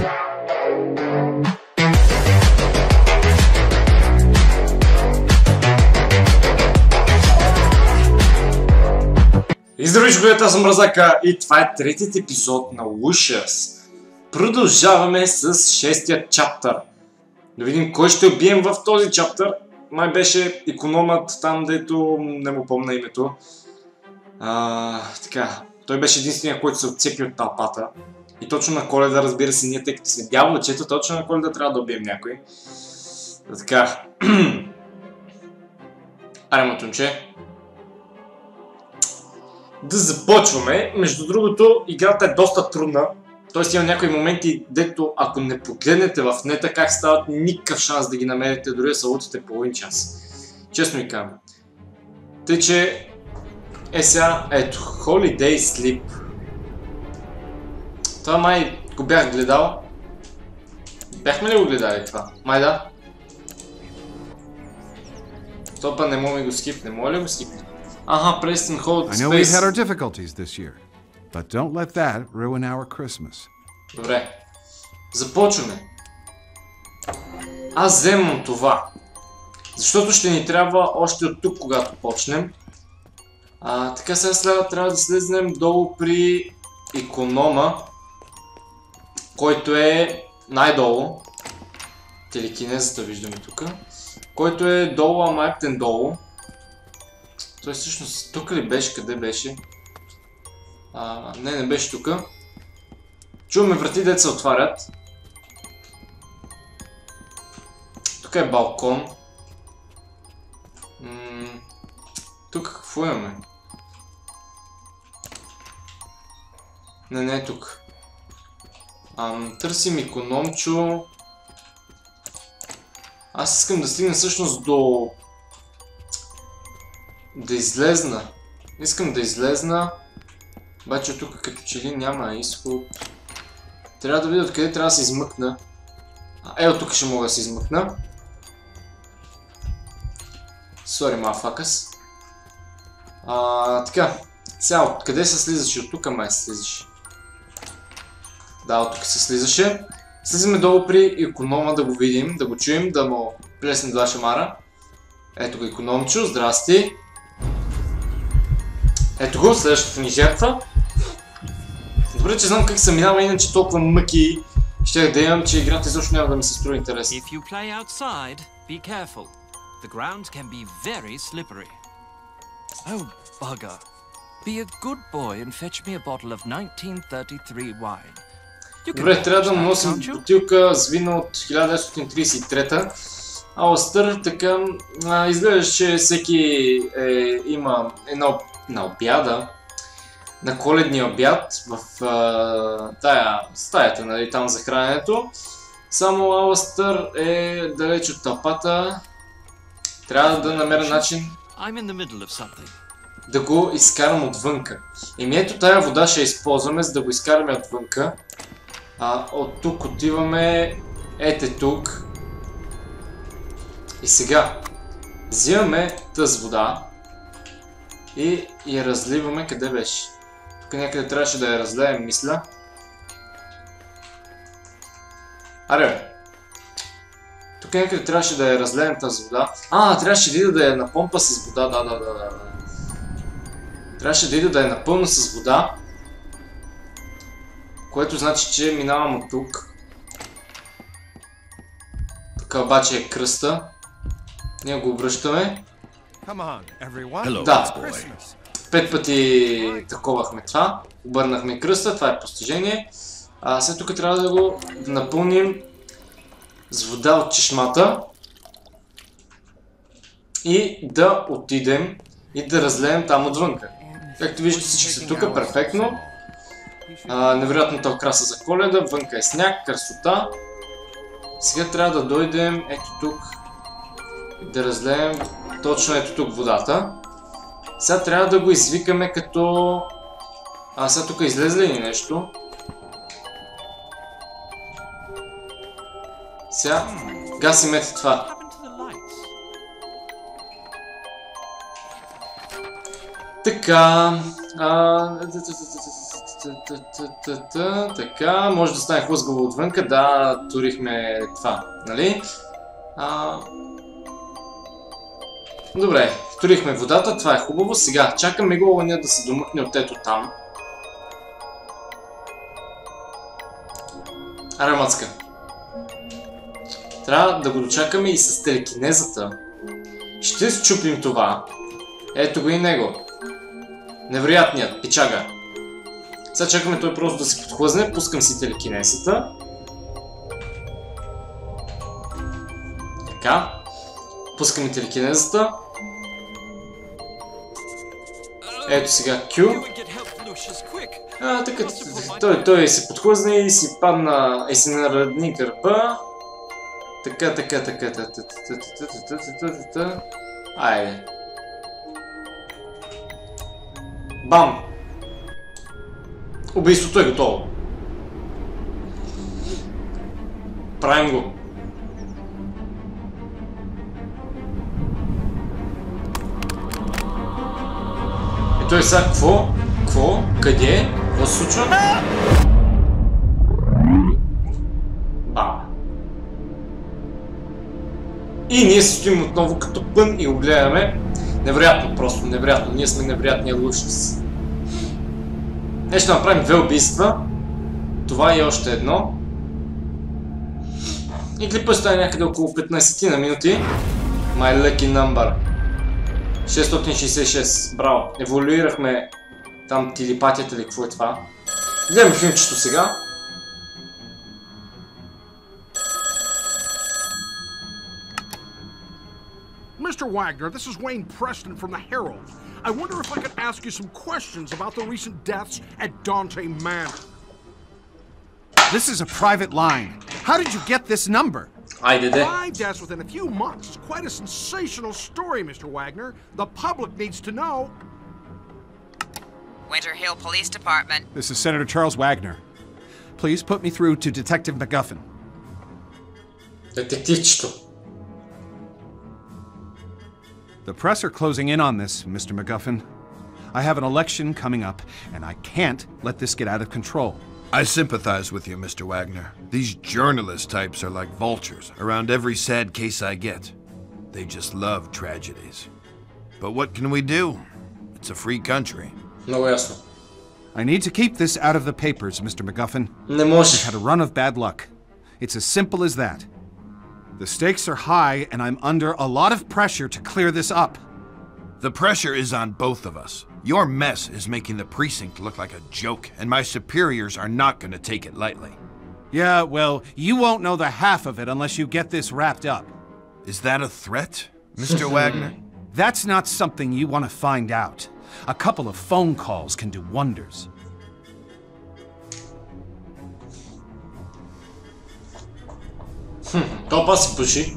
И здравей, човек, аз съм Barzaka и това е третият епизод на Lucius. Продължаваме с шестия чаптър. Да видим кой ще убием в този чаптър. Май беше икономът там, дето не му помня името. Така, той беше единствения, който се отцепи от тълпата. И точно на Коледа, разбира се, ние, тъй като сме дяволчета, точно на Коледа трябва да убием някой. Така. Аре, матунче. Да започваме. Между другото, играта е доста трудна. Тоест има някои моменти, дето ако не погледнете в нета как стават, никакъв шанс да ги намерите, дори да се лутите половин час. Честно ви казвам. Тъй, че сега, ето, Holiday Sleep. Това май го бях гледал. Бяхме ли го гледали това? Май да. Топа не мога ми го скипне. Мога ли го скипне? Аха, press and hold space. I know we've had our difficulties this year, but don't let that ruin our Christmas. Добре. Започваме. Аз вземам това. Защото ще ни трябва още от тук, когато почнем. Така сега трябва да слезнем долу при иконома, който е най-долу. Телекинезата виждаме тук. Който е долу, ама ектен долу. Той всъщност тук ли беше? Къде беше? Не беше тук. Чуваме врати, дето се отварят. Тук е балкон. Тук какво имаме? Не е тук. Търсим икономчо. Аз искам да стигна всъщност до... Да излезна. Искам да излезна. Обаче тук като че ли няма изход. Трябва да видя откъде трябва да се измъкна. Ето тук ще мога да се измъкна. Sorry, motherfuckers. Така. Сега, откъде се слизаше? От тук май се слизаше. Да, от тук се слизаше. Слизаме долу при иконома да го видим, да го чуем, да му плесне два шамара. Ето го икономчо, здрасти. Ето го, следващата ни жертва. Добре, че знам как се минава, иначе толкова мъки щях да имам, че играта изобщо няма да ми се струва интересно. If you play outside, be careful. The ground can be very slippery. Oh, bugger. Be a good boy and fetch me a bottle of 1933 wine. Добре, трябва да му носим бутилка с вино от 1933-та. Алстър, така, изглежда, че всеки има едно на обяда, на коледния обяд в стаята, нали, там за храненето. Само Алстър е далеч от тълпата. Трябва да намеря начин да го изкарам отвънка. И ето тая вода ще използваме, за да го изкараме отвънка. От тук отиваме ете тук. И сега взимаме тази вода и я разливаме. Къде беше? Тук някъде трябваше да я разлеем, мисля. Аре, тук някъде трябваше да я разлеем тази вода. Трябваше да я напомпа с вода, да. Трябваше да я напълна с вода. Което значи, че минавам от тук. Тук обаче е кръста. Ние го обръщаме. Да. 5 пъти таковахме това. Обърнахме кръста, това е постижение. След тук трябва да го напълним с вода от чешмата. И да отидем и да разлеем там отвънка. Както виждате, всички са тук, перфектно. Невероятната окраса за Коледа, вънка е сняг, красота. Сега трябва да дойдем ето тук и да разлеем точно ето тук водата. Сега трябва да го извикаме като... сега тук излезе ли нещо? Сега гасим ето това. Така... Така, може да стане хлъзгаво отвънка. Да, турихме това, нали? Добре, турихме водата, това е хубаво. Сега, чакаме го огъня да се домъкне от ето там. Аре, мацка. Трябва да го дочакаме и с телекинезата. Ще счупим това. Ето го и него. Невероятният, пичага. Сега чакаме той просто да се подхлъзне, пускам си телекинезата. Така. Пускаме телекинезата. Ето сега Q. Така, той се подхлъзне и си падна и се наредни гърба. Така. Айде. Бам! Убийството е готово. Правим го. И той сега какво? Къде? Какво се случва? И ние се стоим отново като пън и го гледаме. Невероятно, просто невероятно. Ние сме невероятния Lucius. Ще направим 2 убийства. Това и още едно. И клипът стане някъде около 15 на минути. My lucky number. 666. Браво. Еволюирахме там телепатията или какво е това. Гледаме филмчето сега. Mr. Wagner, this is Wayne Preston from the Herald. I wonder if I could ask you some questions about the recent deaths at Dante Manor. This is a private line. How did you get this number? Айде де. 5 deaths within a few months. Quite a sensational story, Mr. Wagner. The public needs to know. Winter Hill Police Department. This is Senator Charles Wagner. Please put me through to Detective McGuffin. Детективчето. The press are closing in on this, Mr. McGuffin. I have an election coming up, and I can't let this get out of control. I sympathize with you, Mr. Wagner. These journalist types are like vultures around every sad case I get. They just love tragedies. But what can we do? It's a free country. Много ясно. I need to keep this out of the papers, Mr. McGuffin. Не може. I've had a run of bad luck. It's as simple as that. The stakes are high, and I'm under a lot of pressure to clear this up. The pressure is on both of us. Your mess is making the precinct look like a joke, and my superiors are not going to take it lightly. Yeah, well, you won't know the half of it unless you get this wrapped up. Is that a threat, Mr. Wagner? That's not something you want to find out. A couple of phone calls can do wonders. Топа си пуши.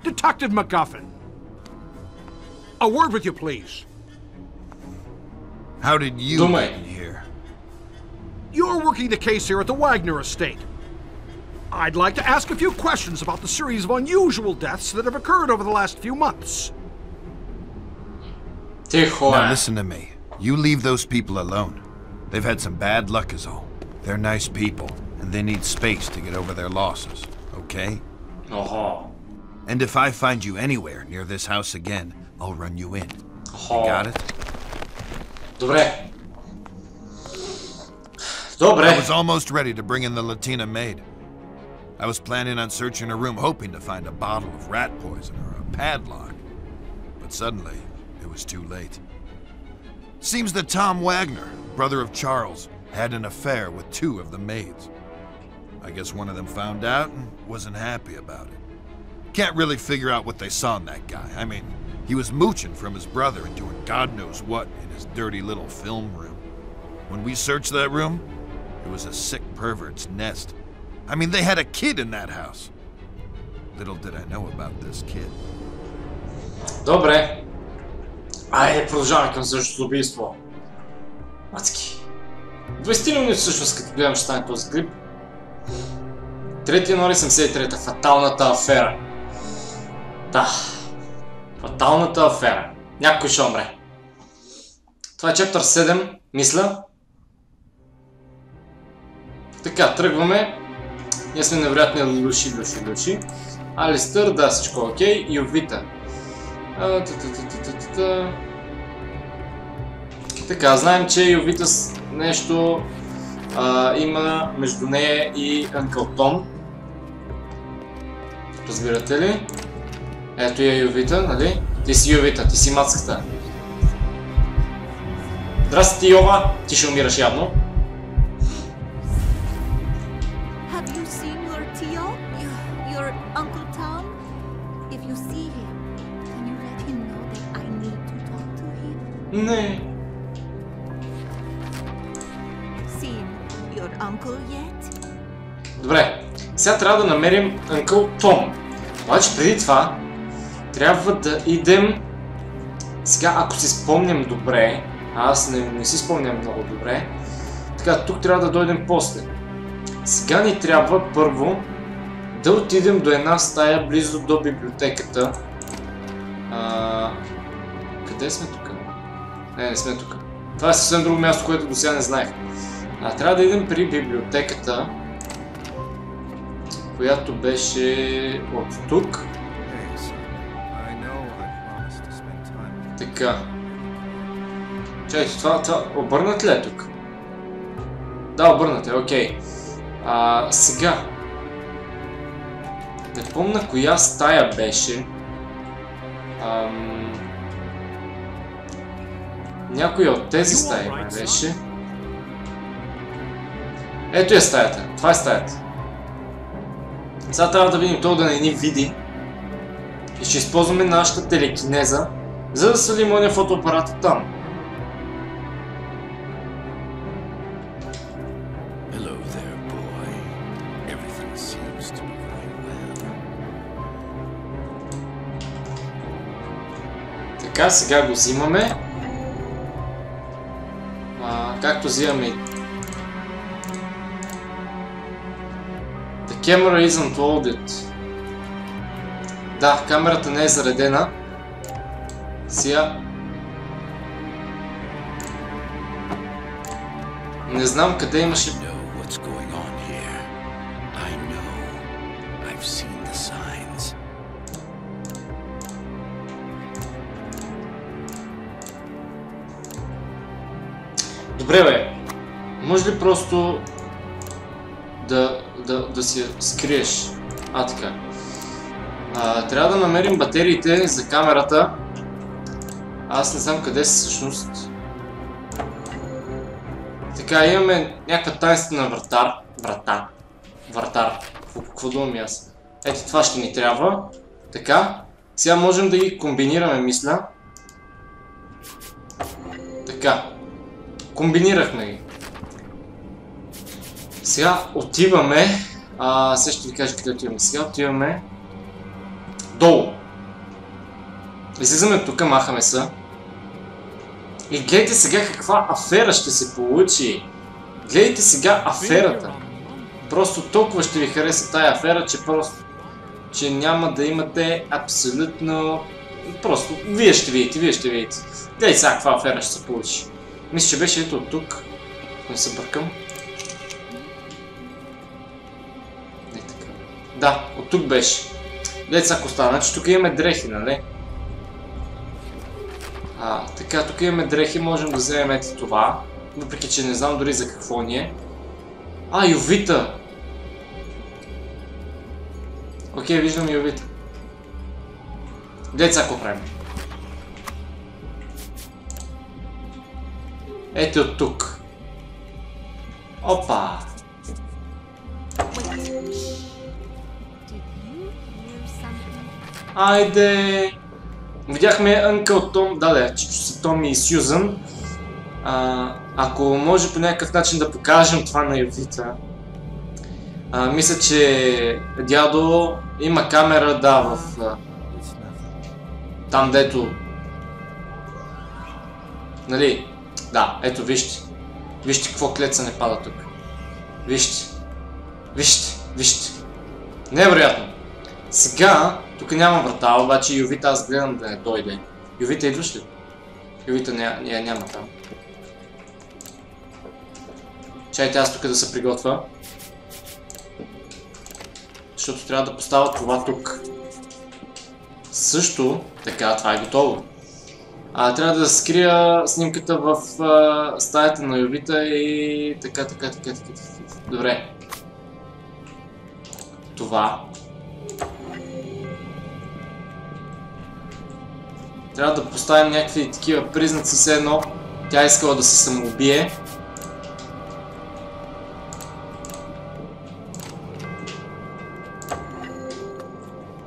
Detective McGuffin. A word with you, please. How did you Думай. get in here? You're working the case here at the Wagner estate. I'd like to ask a few questions about the series of unusual deaths that have occurred over the last few months. Тихо Now е. listen to me. You leave those people alone. They've had some bad luck is all. They're nice people, and they need space to get over their losses, okay? Охо. And if I find you anywhere near this house again, I'll run you in. Охо. Got it? Добре. I Добре. was almost ready to bring in the Latina maid. I was planning on searching her room, hoping to find a bottle of rat poison or a padlock. But suddenly, it was too late. Seems that Tom Wagner, brother of Charles, had an affair with 2 of the maids. I guess one of them found out and wasn't happy about it. Can't really figure out what they saw in that guy. I mean, he was mooching from his brother and doing God knows what in his dirty little film room. When we searched that room, it was a sick pervert's nest. I mean, they had a kid in that house. Little did I know about this kid. Добре. Айде, продължаваме към същото убийство. Мацки. 20 минути всъщност, като гледам, ще стане този клип. 3 януари 73-та. Фаталната афера. Да. Фаталната афера. Някой ще умре. Това е чаптър 7, мисля. Така, тръгваме. Ние сме невероятни Луши. Алистър, да, всичко окей. Ювита. Така, знаем, че Ювита нещо има между нея и Анкъл Том. Разбирате ли? Ето я Ювита, нали? Ти си Ювита, ти си мацката. Здрасти, Йова! Ти ще умираш явно. Не. Добре, сега трябва да намерим Анкъл Том. Обаче преди това трябва да идем. Сега, ако си спомням добре, аз не си спомням много добре, така, тук трябва да дойдем после. Сега ни трябва първо да отидем до една стая близо до библиотеката. Къде сме тук? Не сме тук. Това е съвсем друго място, което до сега не знаех. Трябва да идем при библиотеката, която беше от тук. Така. Чакайте, това обърнат ли е тук? Да, обърнат е, окей. Сега. Не помня коя стая беше. Някоя от тези стаи беше. Ето е стаята. Това е стаята. Сега трябва да видим това да не ни види. И ще използваме нашата телекинеза, за да свалим оня фотоапарата там. Така, сега го взимаме. Както взимаме и... The camera isn't loaded. Да, камерата не е заредена. Сега... Не знам къде имаше... Добре бе, може ли просто да си скриеш? Така. Трябва да намерим батериите за камерата. Аз не знам къде са всъщност. Така, имаме някаква тайнствена вратар. Какво думам аз? Ето това ще ни трябва. Така. Сега можем да ги комбинираме, мисля. Така. Комбинирахме ги. Сега отиваме. Сега ще ви кажа къде отиваме. Сега отиваме долу. Излизаме тук, махаме се. И гледайте сега каква афера ще се получи. Гледайте сега аферата. Просто толкова ще ви хареса тая афера, че няма да имате абсолютно... Просто вие ще видите. Гледайте сега каква афера ще се получи. Мисля, че беше ето от тук. Не се бъркам. Не така. Да, от тук беше. Гледайте сега какво става. Значи тук имаме дрехи, нали? Така, тук имаме дрехи, можем да вземем ето това. Въпреки, че не знам дори за какво ни е. Ювита! Окей, виждам Ювита. Гледайте сега какво правим. Ето от тук. Опа! Айде! Видяхме Анкъл Том, чичо са Томи и Сюзан. Ако може по някакъв начин да покажем това на Ювита. Мисля, че дядо има камера, да, в... Там дето... Нали? Да, ето вижте. Вижте какво клеца не пада тук. Вижте. Невероятно. Сега, тук няма врата, обаче Ювита аз гледам да не дойде. Ювита идваш ли? Ювита няма там. Чайте аз тук да се приготвя. Защото трябва да поставя това тук. Също, така, това е готово. Трябва да скрия снимката в стаята на Ювита и така. Добре. Това. Трябва да поставим някакви такива признаци, все едно тя искала да се самоубие.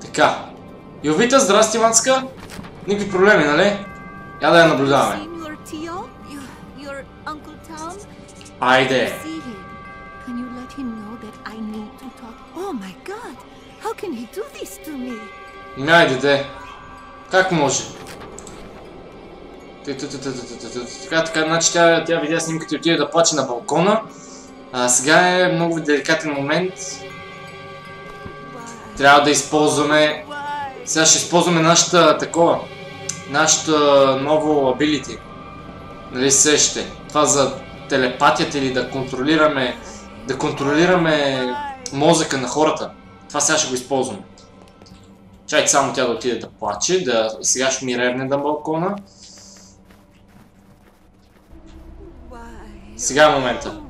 Така. Ювита, здрасти, мацка. Никакви проблеми, нали? Я да я наблюдаваме. Айде. Айде, де. Как може? Така, значи тя видя снимката и отиде да плаче на балкона. Сега е много деликатен момент. Трябва да използваме... Сега ще използваме нашата ново ability. Нали сещате? Това за телепатията или да контролираме мозъка на хората. Това сега ще го използваме. Чайте само тя да отиде да плаче, сега ще ми ревне на балкона. Сега е момента.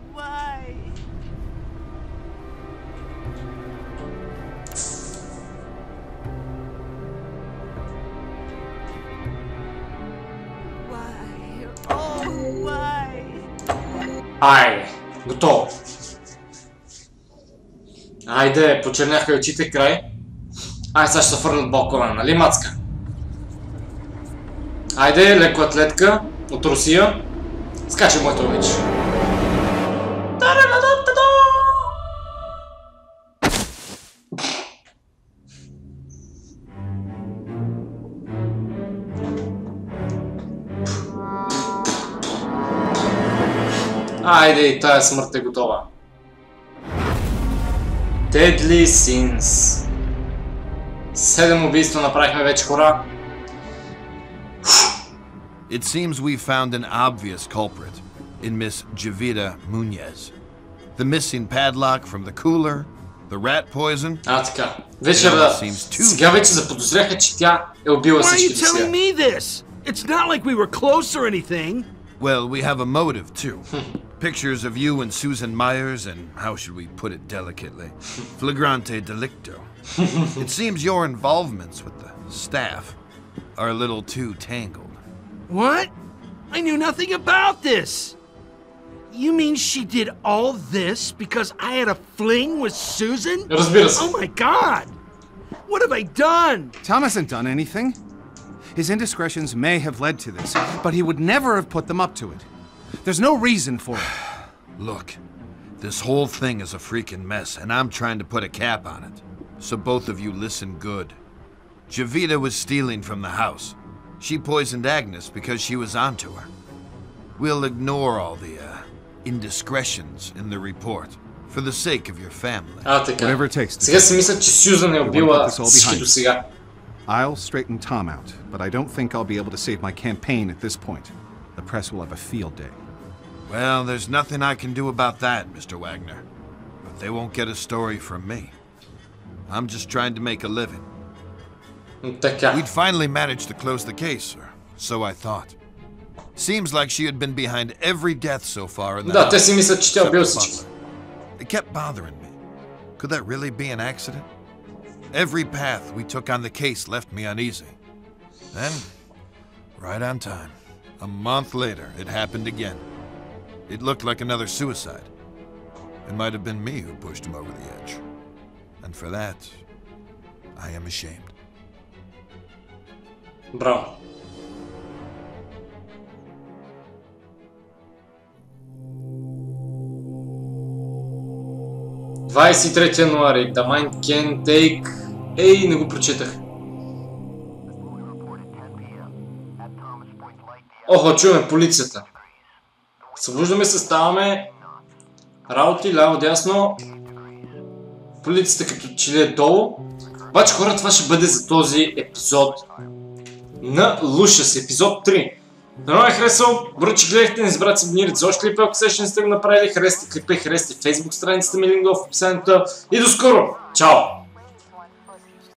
Айде, готово. Айде, почерняха и очите край. Айде, сега ще се фърля от балкона, нали, мацка? Айде, леко атлетка от Русия. Скачай, моето момиче. Айде, и тая смърт е готова. Deadly Sins. 7 убийства направихме вече, хора. It seems we found an obvious culprit in Miss Jovita Muñez. The missing padlock from the cooler, the rat poison. Така. Вечера сега вече заподозряха, че тя е убила всички сега. Why are you telling me this? It's not like we were close or anything. Well, we have a motive too. Pictures of you and Susan Myers and, how should we put it delicately, flagrante delicto. It seems your involvements with the staff are a little too tangled. What? I knew nothing about this! You mean she did all this because I had a fling with Susan? Oh my god! What have I done? Tom hasn't done anything. His indiscretions may have led to this, but he would never have put them up to it. There's no reason for it. Look, this whole thing is a freaking mess, and I'm trying to put a cap on it. So both of you listen good. Jovita was stealing from the house. She poisoned Agnes because she was onto her. We'll ignore all the indiscretions in the report for the sake of your family. Whatever it takes. Сега си мисля, че Сюзан е убила всички до сега. I'll straighten Tom out, but I don't think I'll be able to save my campaign at this point. The press will have a field day. Well, there's nothing I can do about that, Mr. Wagner. But they won't get a story from me. I'm just trying to make a living. We'd finally managed to close the case, or so I thought. Seems like she had been behind every death so far in the house. It kept bothering me. Could that really be an accident? Every path we took on the case left me uneasy. Then, right on time, a month later, it happened again. It looked like another suicide. It might have been me who pushed him over the edge. And for that, I am ashamed. Браво. ...23 януари. The mind can take... Ей, не го прочетах. Охо, чуваме полицията. Събуждаме се, ставаме. Работи, ляво, дясно. Полицията като че ли е долу. Обаче, хора, това ще бъде за този епизод. на Lucius, епизод 3. Дано е харесал, благодаря, че гледахте, не забравяйте се абонирайте за още клипа, ако се не сте го направили, харесайте клипа и харесайте Facebook страницата ми, линк в описанието и до скоро! Чао!